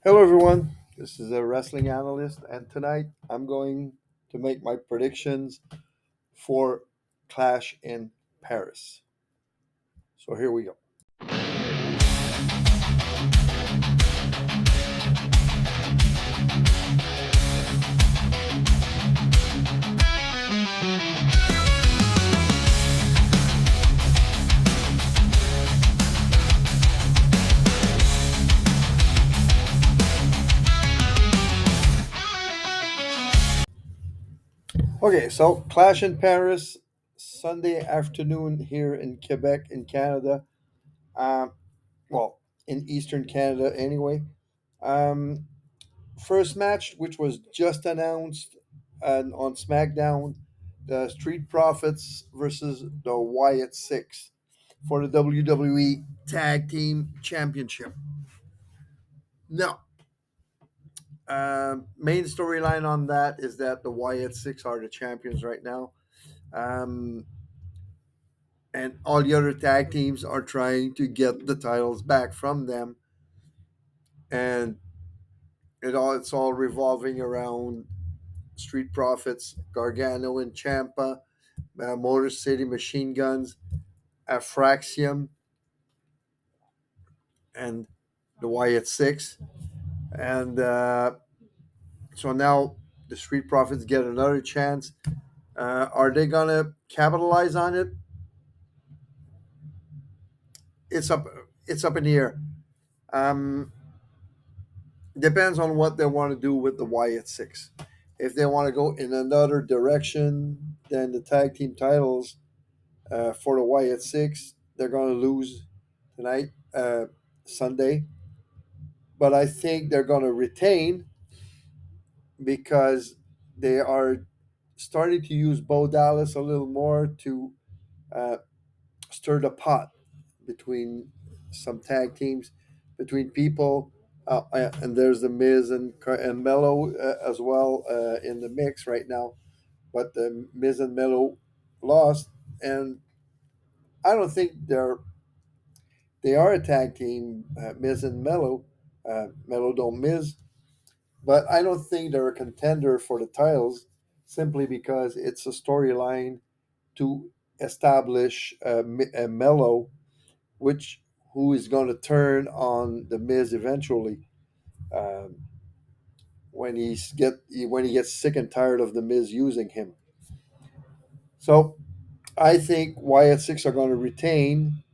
Hello, everyone. This is a wrestling analyst, and tonight I'm going to make my predictions for Clash in Paris. So here we go. Okay, so Clash in Paris, Sunday afternoon here in Quebec, in Canada. Um, well, in Eastern Canada, anyway. Um, First match, which was just announced on SmackDown, the Street Profits versus the Wyatt Six for the WWE Tag Team Championship. Now, main storyline on that is that the Wyatt Six are the champions right now, um, and all the other tag teams are trying to get the titles back from them, and it's all revolving around Street Profits, Gargano and Champa, Motor City Machine Guns, Afraxium, and the Wyatt Six. And so now the Street Profits get another chance. Are they gonna capitalize on it? It's up. It's up in the air. Um, Depends on what they want to do with the Wyatt Six. If they want to go in another direction than the tag team titles for the Wyatt Six, they're going to lose tonight, Sunday. But I think they're going to retain because they are starting to use Bo Dallas a little more to uh, stir the pot between some tag teams, between people. And there's the Miz and Mello as well in the mix right now. But the Miz and Mello lost, and I don't think they are a tag team, Miz and Mello. Mello don't Miz, but I don't think they're a contender for the titles simply because it's a storyline to establish a Mello, which who is going to turn on the Miz eventually um, when he gets sick and tired of the Miz using him. So I think Wyatt Six are going to retain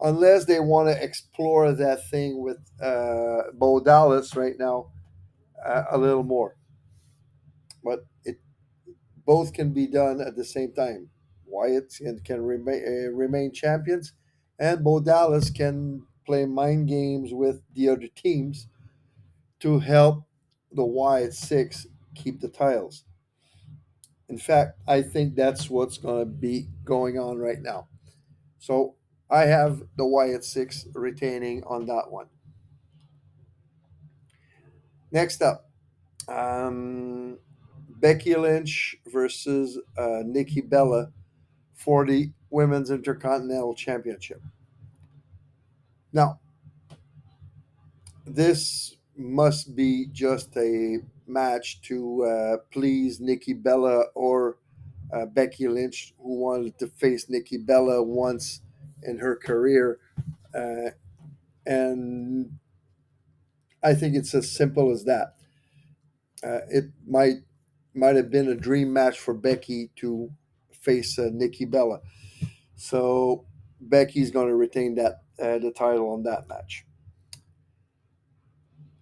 unless they want to explore that thing with Bo Dallas right now a little more. But it both can be done at the same time. Wyatt can remain champions, and Bo Dallas can play mind games with the other teams to help the Wyatt Six keep the titles. In fact, I think that's what's going to be going on right now. So I have the Wyatt Six retaining on that one. Next up, um, Becky Lynch versus Nikki Bella for the Women's Intercontinental Championship. Now, this must be just a match to please Nikki Bella or Becky Lynch, who wanted to face Nikki Bella once in her career. Uh, and I think it's as simple as that. It might have been a dream match for Becky to face Nikki Bella. So Becky's going to retain that the title on that match.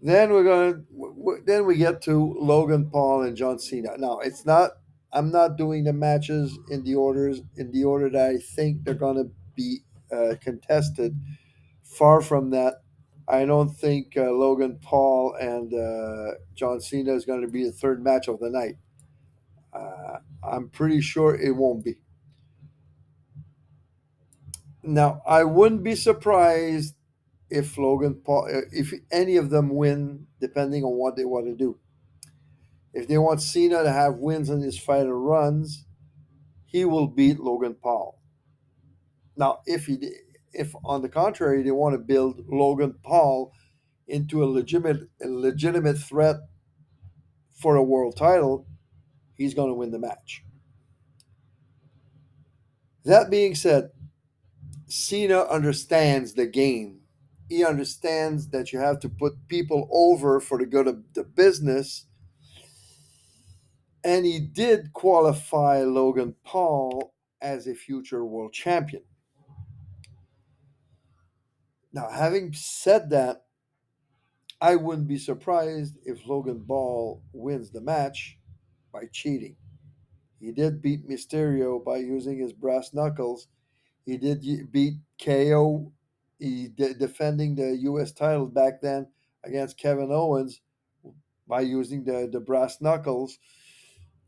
Then we get to Logan Paul and John Cena. Now it's not. I'm not doing the matches in the order that I think they're going to be contested. Far from that. I don't think Logan Paul and John Cena is going to be the third match of the night. I'm pretty sure it won't be. Now I wouldn't be surprised if Logan Paul, if any of them win, depending on what they want to do. If they want Cena to have wins in his fighter runs, he will beat Logan Paul. Now, if on the contrary they want to build Logan Paul into a legitimate threat for a world title, he's going to win the match. That being said, Cena understands the game. He understands that you have to put people over for the good of the business, and he did qualify Logan Paul as a future world champion. Now, having said that, I wouldn't be surprised if Logan Paul wins the match by cheating. He did beat Mysterio by using his brass knuckles. He did beat KO. He did defending the U.S. title back then against Kevin Owens by using the brass knuckles.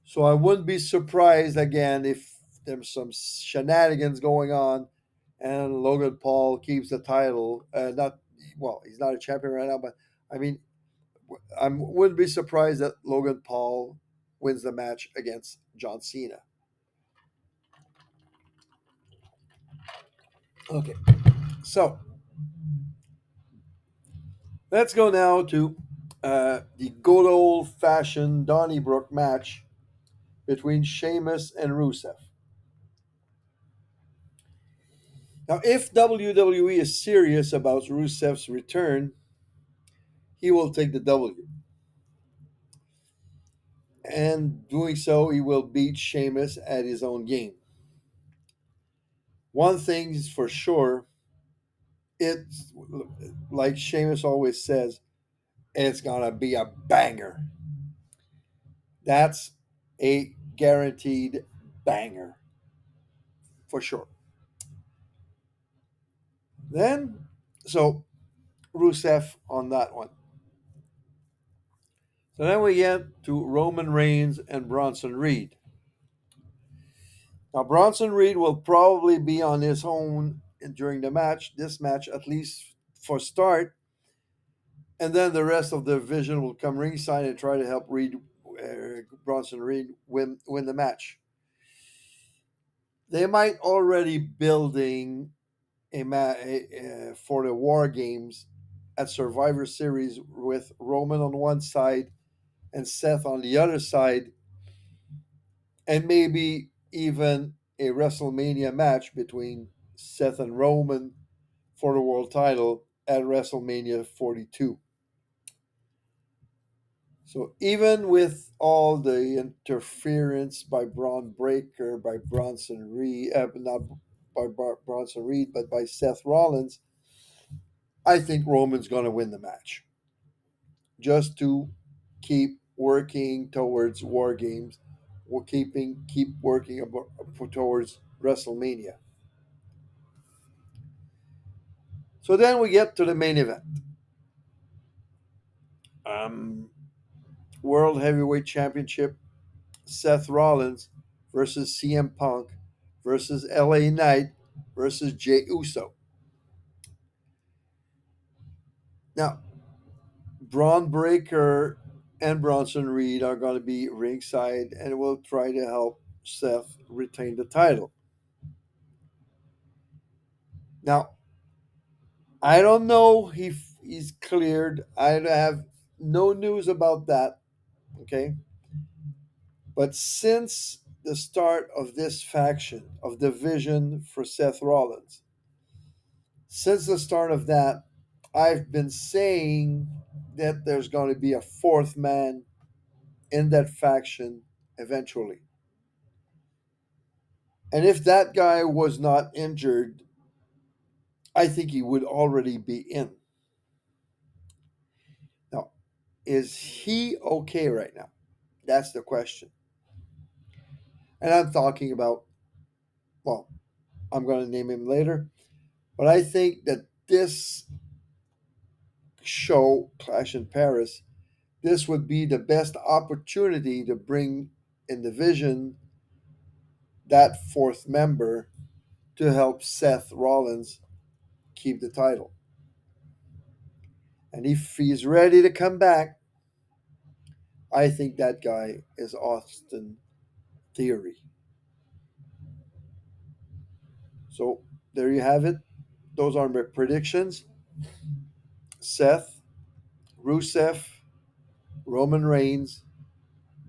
So I wouldn't be surprised again if there's some shenanigans going on and Logan Paul keeps the title. Not well, he's not a champion right now, but I mean, I wouldn't be surprised that Logan Paul wins the match against John Cena. Okay, so let's go now to the good old fashioned Donnybrook match between Sheamus and Rusev. Now, if WWE is serious about Rusev's return, he will take the W. And doing so, he will beat Sheamus at his own game. One thing is for sure, it's like Sheamus always says, it's gonna be a banger. That's a guaranteed banger for sure. Then, so Rusev on that one. So then we get to Roman Reigns and Bronson Reed. Now, Bronson Reed will probably be on his own during this match, at least for start, and then the rest of the division will come ringside and try to help Bronson Reed win the match. They might already building for the War Games at Survivor Series with Roman on one side and Seth on the other side, and maybe even a WrestleMania match between Seth and Roman for the world title at WrestleMania 42. So even with all the interference by Braun Breaker, by Bronson Reed, not by Bronson Reed, but by Seth Rollins, I think Roman's going to win the match. Just to keep working towards War Games, or keep working towards WrestleMania. So then we get to the main event. Um, World Heavyweight Championship, Seth Rollins versus CM Punk versus LA Knight versus Jey Uso. Now, Braun Breaker and Bronson Reed are going to be ringside and will try to help Seth retain the title. Now, I don't know if he's cleared. I have no news about that. Okay. But since the start of this faction, of division for Seth Rollins, since the start of that, I've been saying that there's going to be a fourth man in that faction eventually. And if that guy was not injured, I think he would already be in. Now, is he okay right now? That's the question. And I'm talking about, well, I'm going to name him later, but I think that this show, Clash in Paris, this would be the best opportunity to bring in the vision that fourth member to help Seth Rollins keep the title. And if he's ready to come back, I think that guy is Austin Theory. So there you have it. Those are my predictions. Seth, Rusev, Roman Reigns,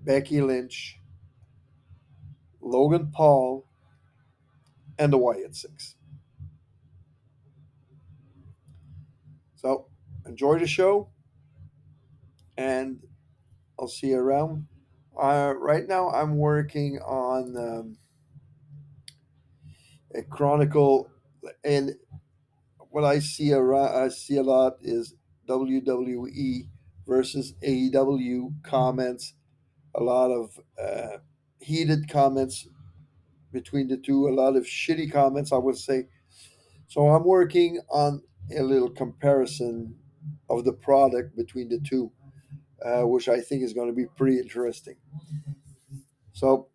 Becky Lynch, Logan Paul, and the Wyatt Six. So enjoy the show, and I'll see you around. Right now, I'm working on a chronicle, and what I see a lot is WWE versus AEW comments. A lot of heated comments between the two. A lot of shitty comments, I would say. So I'm working on a little comparison of the product between the two, which I think is going to be pretty interesting. So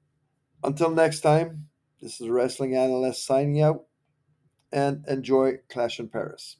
until next time, this is Wrestling Analyst signing out, and enjoy Clash in Paris.